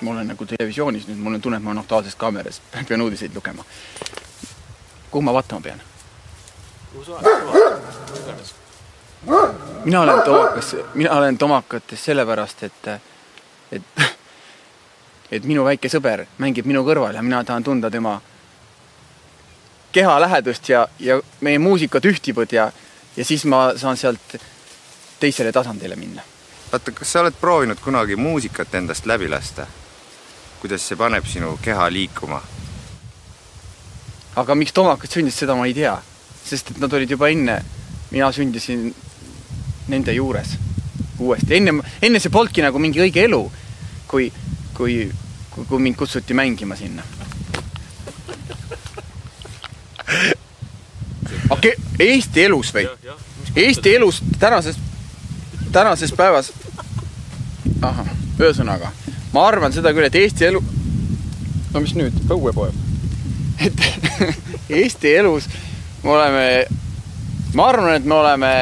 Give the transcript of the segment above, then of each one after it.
ma olen nagu televisioonis, nüüd mul on tunne, et ma olen Aktuaalses Kaameras, pean uudiseid lugema. Kuhu ma vaatama pean? Mina olen Tomakates sellepärast, et minu väike sõber mängib minu kõrval ja mina tahan tunda tema keha lähedust ja meie muusikad ühtivad ja siis ma saan sealt teisele tasandile minna. Vaata, kas sa oled proovinud kunagi muusikat endast läbi lasta? Kuidas see paneb sinu keha liikuma? Aga miks Tomakad sündis, seda ma ei tea. Sest et nad olid juba enne, mina sündisin nende juures uuesti. Enne see polnudki nagu mingi õige elu, kui mind kutsuti mängima sinna. Okay, Eesti elus või? Eesti elus tänases päevas ühesõnaga. Ma arvan seda küll, et Eesti elu no mis nüüd, õuepoeb et Eesti elus ma arvan, et me oleme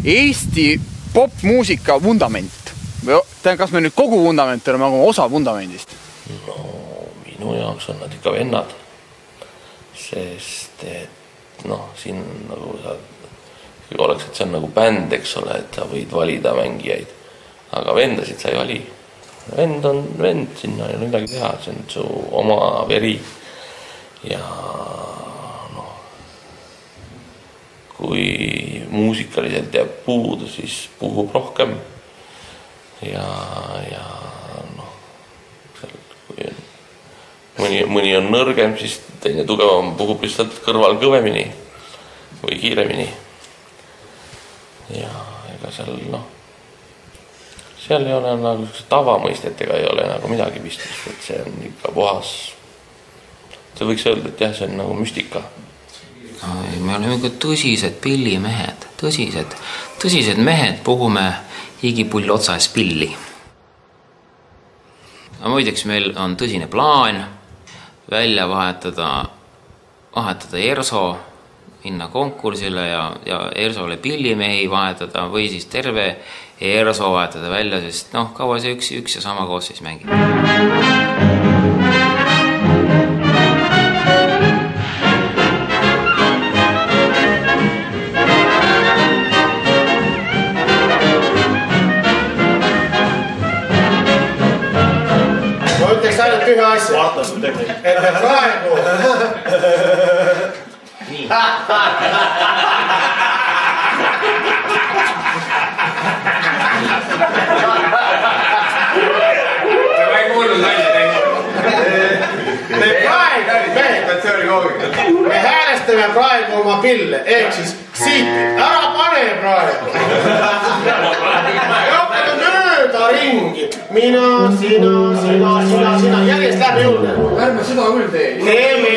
Eesti popmuusika vundament. Kas me nüüd kogu vundament oleme nagu osa vundamendist? No minu jaoks on nad ikka vennad. Sest et siin nagu oleks, et see on nagu bänd, eks ole, et sa võid valida mängijaid. Aga vendasid sa ei vali. Vend on vend, sinna ei ole midagi teha, see on su oma veri. Ja kui muusikaliselt jääb puudu, siis puhub rohkem. Ja kui mõni on nõrgem, siis teine tugevam puhub lihtsalt kõrval kõvemini või kiiremini. Ja ega seal ei ole nagu tavamõistetega ei ole nagu midagi pistust, et see on ikka puhas. See võiks öelda, et jah, see on nagu müstika. Me oleme ikka tõsised pillimehed, tõsised mehed, puhume higipull otsas pilli. Aga muideks meil on tõsine plaan välja vahetada ERSO, minna konkursile ja ERSOle pillimehi vahetada või siis terve ERSO vahetada välja, sest kaua see üks ja sama koos siis mängib. Ma ütleks ainult ühe asja. Et praegu me häälestame praegu oma pille, ehk siis siit ära pane praegu. Jokkada mööda ringi. Mina, sina, järjest läbi juurde. Ärme seda küll tee. Teeme.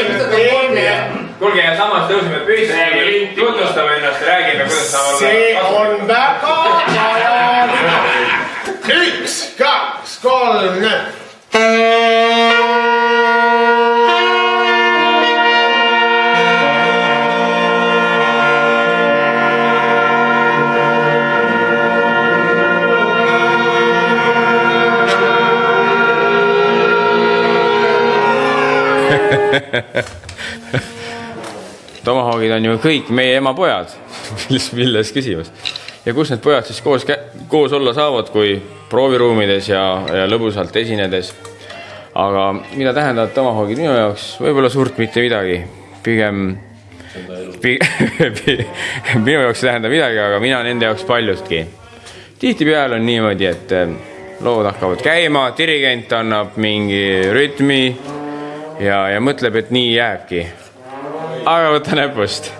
Kuulge, ja samas tõusime püsti, tutvustame ennast ja räägime, kuidas saab olla. See on väga vajalik. 1, 2, 3, Tomahoogid on ju kõik meie ema pojad, milles küsimus. Ja kus need pojad siis koos olla saavad, kui prooviruumides ja lõbusalt esinedes. Aga mida tähendavad tomahoogid minu jaoks? Võib-olla suurt mitte midagi. Pigem minu jaoks ei tähenda midagi, aga mina nende jaoks paljustki. Tihtipeale on niimoodi, et lood hakkavad käima, dirigent annab mingi rütmi ja mõtleb, et nii jääbki. Aga võta näpust.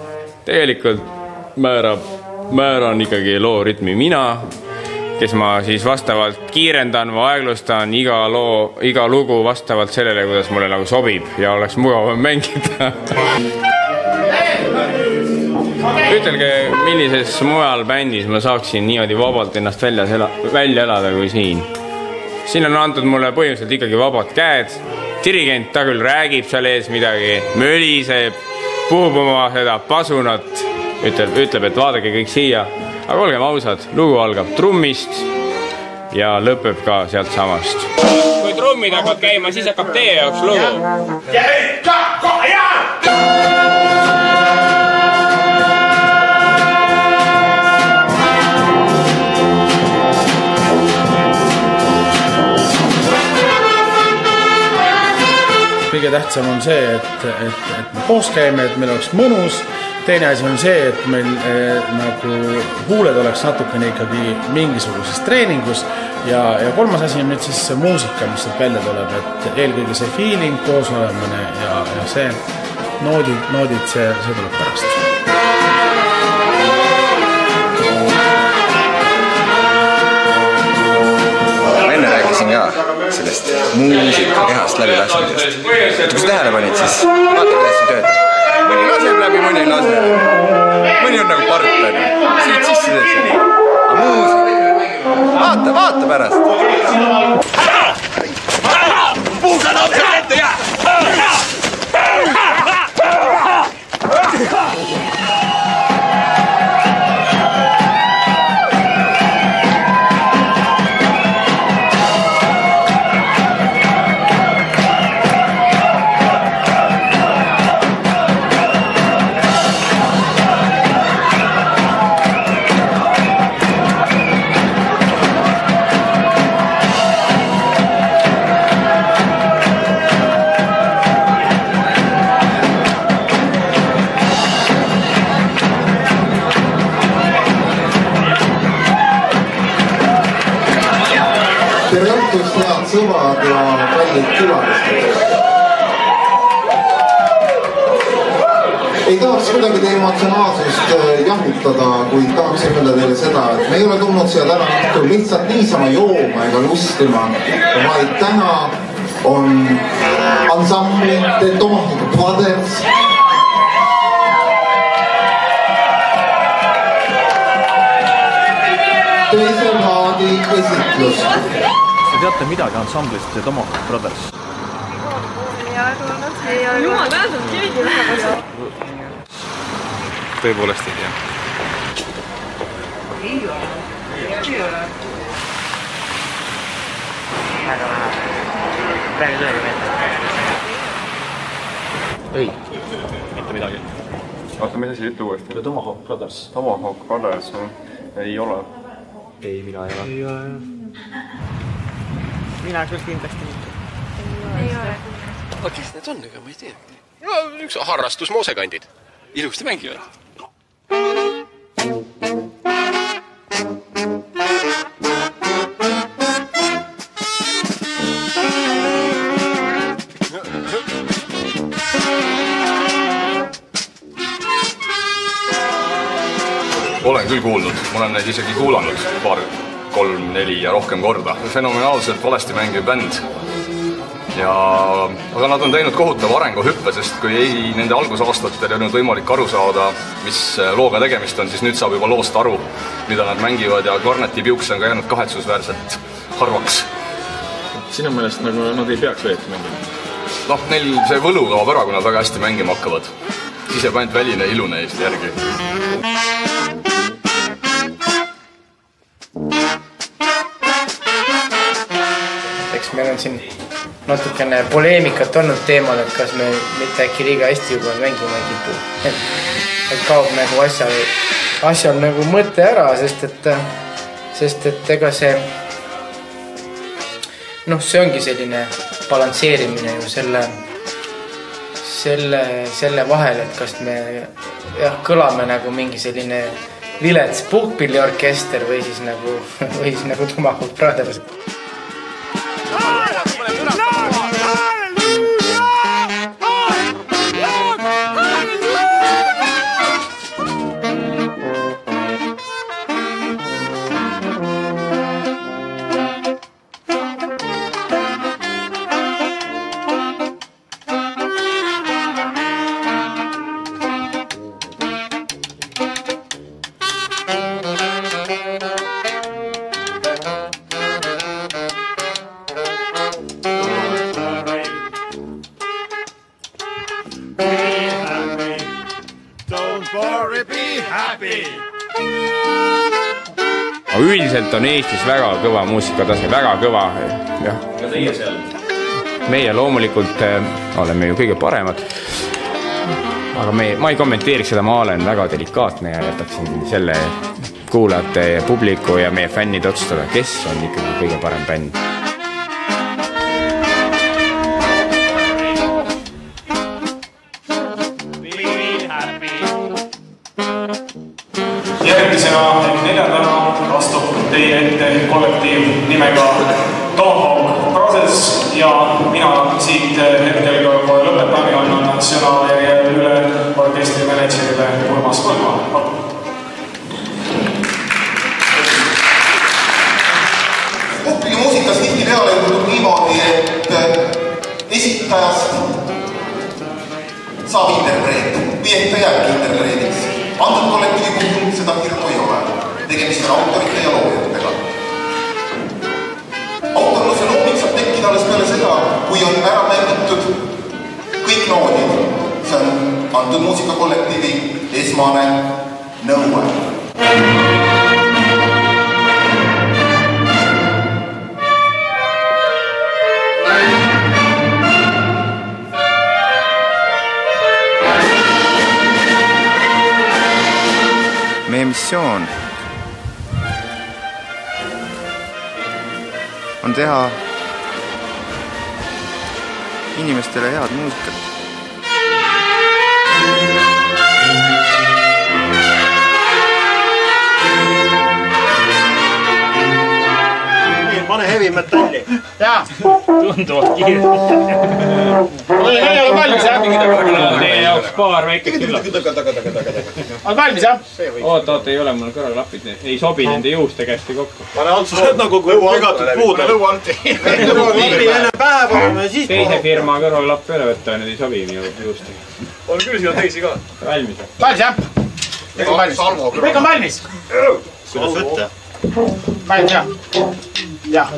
Tegelikult määran ikkagi loo rütmi mina, kes ma siis vastavalt kiirendan või aeglustan iga lugu vastavalt sellele, kuidas mulle nagu sobib ja oleks mugavam mängida. Ütelge, millises mujal bändis ma saaksin niimoodi vabalt ennast välja elada kui siin. Siin on antud mulle põhimõtteliselt ikkagi vabad käed. Dirigent ta küll räägib seal ees midagi, möliseb, puhub oma seda pasunat, ütleb, et vaadake kõik siia. Aga olgem ausad, lugu algab trummist, ja lõpeb ka sealt samast. Kui trummid hakkavad käima, siis hakkab teie jaoks lugu. Kõige tähtsam on see, et me koos käime, et meil oleks mõnus. Teine asi on see, et meil nagu huuled oleks natukene ikkagi mingisuguses treeningus. Ja kolmas asi on nüüd siis see muusika, mis sealt välja tuleb. Et eelkõige see feeling, koos olemine ja see noodid, see tuleb pärast. Sellest muusika kehast läbi laskmisest. Kui sa tähele panid, siis vaata, kuidas siin töötab. Mõni laseb läbi, mõni ei lase. Mõni on nagu partner. Siit sisse teesse. Aga muusika. Vaata pärast. Puusad on seal ette jää! Sõvad ja kallid külalistid. Ei tahaks kuidagi teie emotsionaalsust jahutada, kui tahaks öelda teile seda, et me ei ole tulnud siia täna õhtul lihtsalt niisama jooma ega lustima, vaid täna on ansambli The Tomahawk Brothers teise laadi esitlus. Teate midagi ansamblist see Tomahawk Brothers? Jumal pääseb keegi väga. Tõepoolest ei tea. Ei ole. Väga vähe. Praegu tõega meelde. Ei. Mitte midagi. Vaata, mis asi ütle uuesti? Tomahawk Brothers. Tomahawk Brothers, ei ole. Ei, mina ei ole. Ei ole. Mina küll kindlasti mitte. Ei ole. Aga kes need on, ega ma ei tea. No, üks harrastus moosekandid. Ilusti mängivad. Olen küll kuulnud. Ma olen neid isegi kuulanud 2, 3, 4 ja rohkem korda. Fenomenaalselt valesti mängiv bänd. Aga nad on teinud kohutava arenguhüppe, sest kui nende algusaastatel ei olnud võimalik aru saada, mis looga tegemist on, siis nüüd saab juba loost aru, mida nad mängivad ja klarneti piuks on ka jäänud kahetsusväärselt harvaks. Sinu meelest nagu nad ei peaks veeti mängima? Noh, neil see võlu kaob ära, kui nad väga hästi mängima hakkavad. Siis jääb ainult väline ilu neist järgi. Meil on siin natukene poleemikat olnud teemal, et kas me mitte äkki liiga hästi juba mängima ei kipu. Et kaob nagu asjal nagu mõte ära, sest et ega see see ongi selline balansseerimine ju selle vahel, et kas me kõlame nagu mingi selline vilets puhkpilliorkester või siis nagu Tomahawk Brothers. üldiselt on Eestis väga kõva muusikatase, väga kõva. Ja teie seal? Meie loomulikult oleme ju kõige paremad. Aga ma ei kommenteeriks seda, ma olen väga delikaatne ja jätaksin selle kuulajate ja publiku ja meie fännid otsustada, kes on ikkagi kõige parem bänd. Järgmisena neljandana astub teie ette kollektiiv nimega Tomahawk Brothers ja mina siit hetkel kohe lõpetan ja annan sõna üle orkestri managerile Urmas Põlva. Puhkigi muusikas tihti peale juhtub niimoodi, et esitajast saab interpreet või et ta jääbki interpreediks. Antud kollektiivi puhul seda hirmu ei ole. Tegemist on autorite ja loojatega. Autorluse looming saab tekkida alles peale seda, kui on ära mängitud kõik noodid. See on antud muusikakollektiivi esmane nõue. Meie missioon on teha inimestele head muusikat. Pane heavy metalli. Jaa. Tunduvalt kiiresti. Ei ole valmis, jah? Teie jaoks paar väikest küllap. On valmis, jah? Oot, ei ole mul kõrvaklapid. Ei sobi nende juuste kästi kokku. Pane Ants, sa oled nagu pegatud puude. Lõuanti. Enne päeva ja siis... Teise firma kõrvaklapp peale võtta, need ei sobi minu juustega. On küll siia teisi ka. Valmis. Valmis, jah? Kõik on valmis. Kõik on valmis. Kuidas võtta? Valmis, jah? Jah.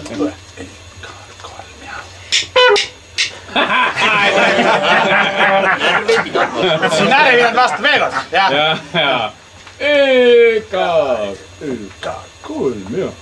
Siin närvinud vastu veel on. Jaa. Ega, kolm, jah.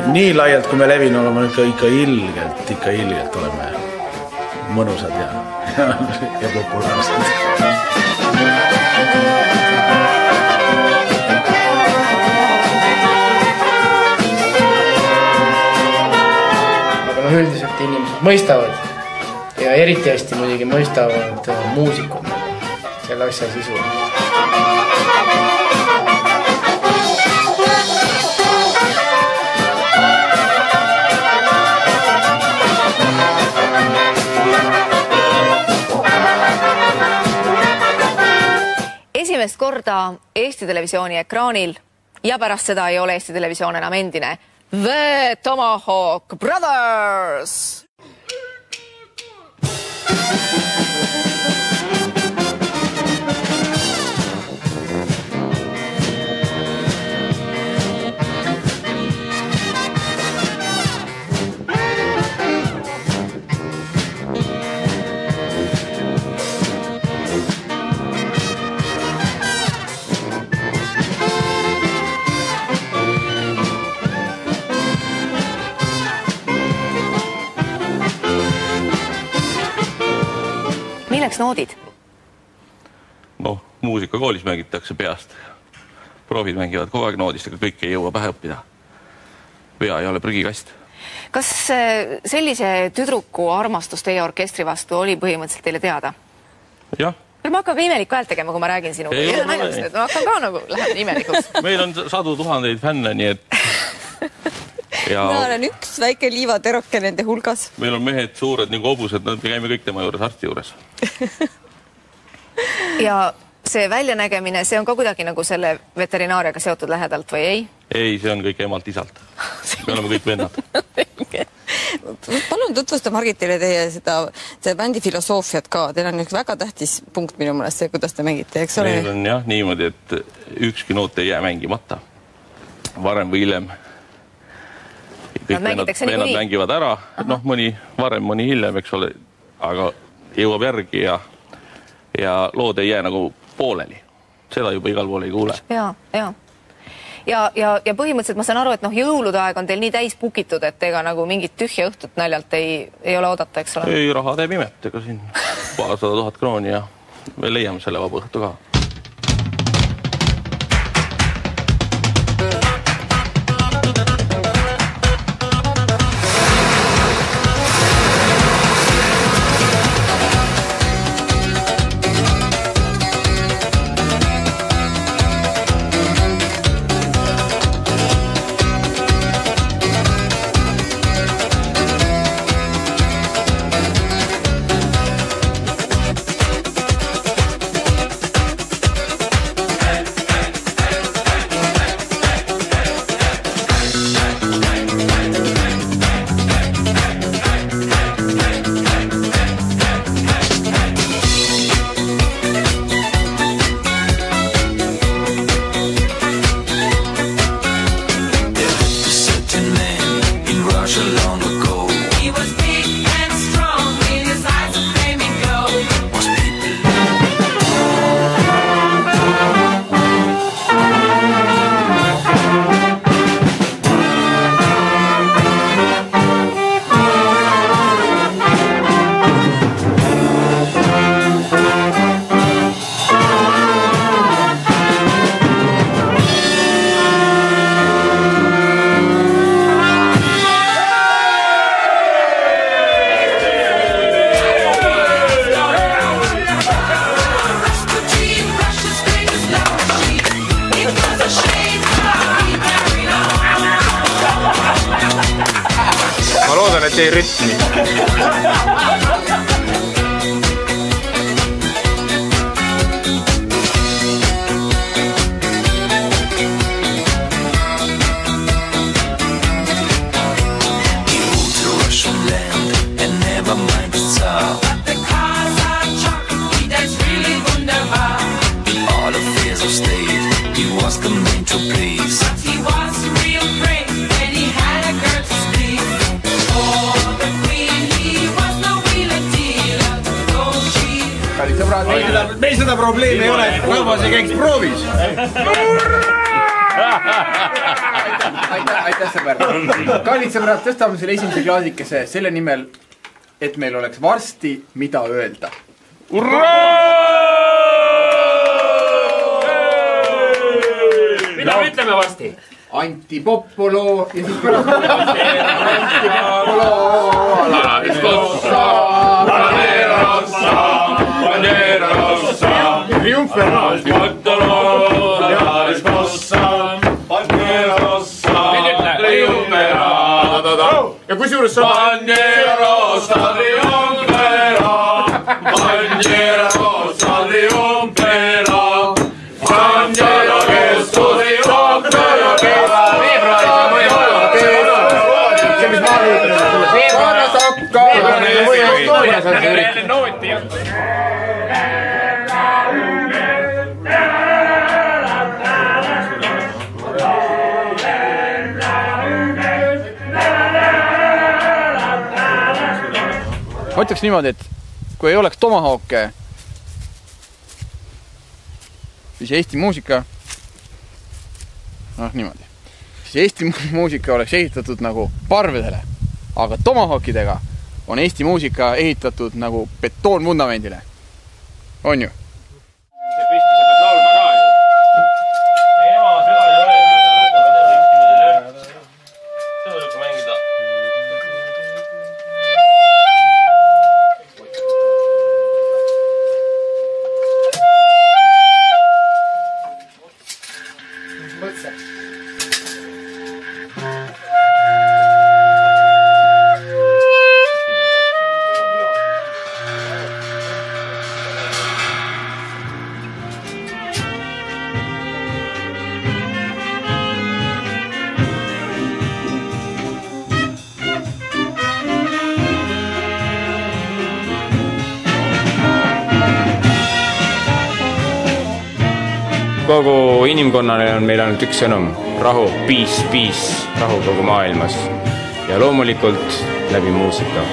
Nii laialt, kui me levin oleme ikka ilgelt oleme mõnusad ja populaarsed. Aga üldiselt inimesed mõistavad ja eriti hästi muidugi mõistavad muusikud selle asja sisu. Esimest korda Eesti Televisiooni ekraanil ja pärast seda ei ole Eesti Televisioon enam endine. The Tomahawk Brothers! Milleks noodid? Noh, muusikakoolis mängitakse peast. Proofid mängivad kogu aeg noodist, aga kõik ei jõua pähe õppida. Pea ei ole prügikast. Kas sellise tüdruku armastus teie orkestri vastu oli põhimõtteliselt teile teada? Jah. Ma hakkan ka imelikku häält tegema, kui ma räägin sinuga. Ma hakkan ka nagu lähen imelikuks. Meil on 100 000 fänne, nii et Mina olen üks väike liivateroke nende hulgas. Meil on mehed suured nagu hobused, me käime kõik tema juures, arsti juures. Ja see väljanägemine, see on ka kuidagi nagu selle veterinaariaga seotud lähedalt või ei? Ei, see on kõik emalt isalt. Me oleme kõik vennad. Palun tutvusta Margitile teie seda bändi filosoofiat ka. Teil on üks väga tähtis punkt minu mõnest see, kuidas te mängite, eks ole? Meil on jah niimoodi, et ükski noot ei jää mängimata. Varem või hiljem. Kõik vennad mängivad ära. Noh, mõni varem, mõni hiljem, eks ole. Aga jõuab järgi ja lood ei jää nagu pooleli. Seda juba igal pool ei kuule. Ja põhimõtteliselt ma saan aru, et jõulude aeg on teil nii täis pukitud, et ega nagu mingit tühja õhtut naljalt ei ole oodata, eks ole? Ei, raha teeb imet, ega siin paar 100 000 krooni ja me leiame selle vaba õhtu ka. Ei rütmi. Meil seda probleemi ei ole, et rahvas ei käiks proovis. Aitäh sõber. Kallid sõbrad, tõstame selle esimese klaasikese selle nimel, et meil oleks varsti mida öelda. Mida me ütleme varsti? Anti Popolo ja siis pärast Anti Popolo Triumferal ja kusjuures ma ütleks niimoodi, et kui ei oleks Tomahawke, siis Eesti muusika, niimoodi, siis Eesti muusika oleks ehitatud nagu parvedele, aga Tomahawkidega on Eesti muusika ehitatud nagu betoonvundamendile. On ju? kogu inimkonnale on meil ainult üks sõnum. Rahu, peace, rahu kogu maailmas. Ja loomulikult läbi muusika.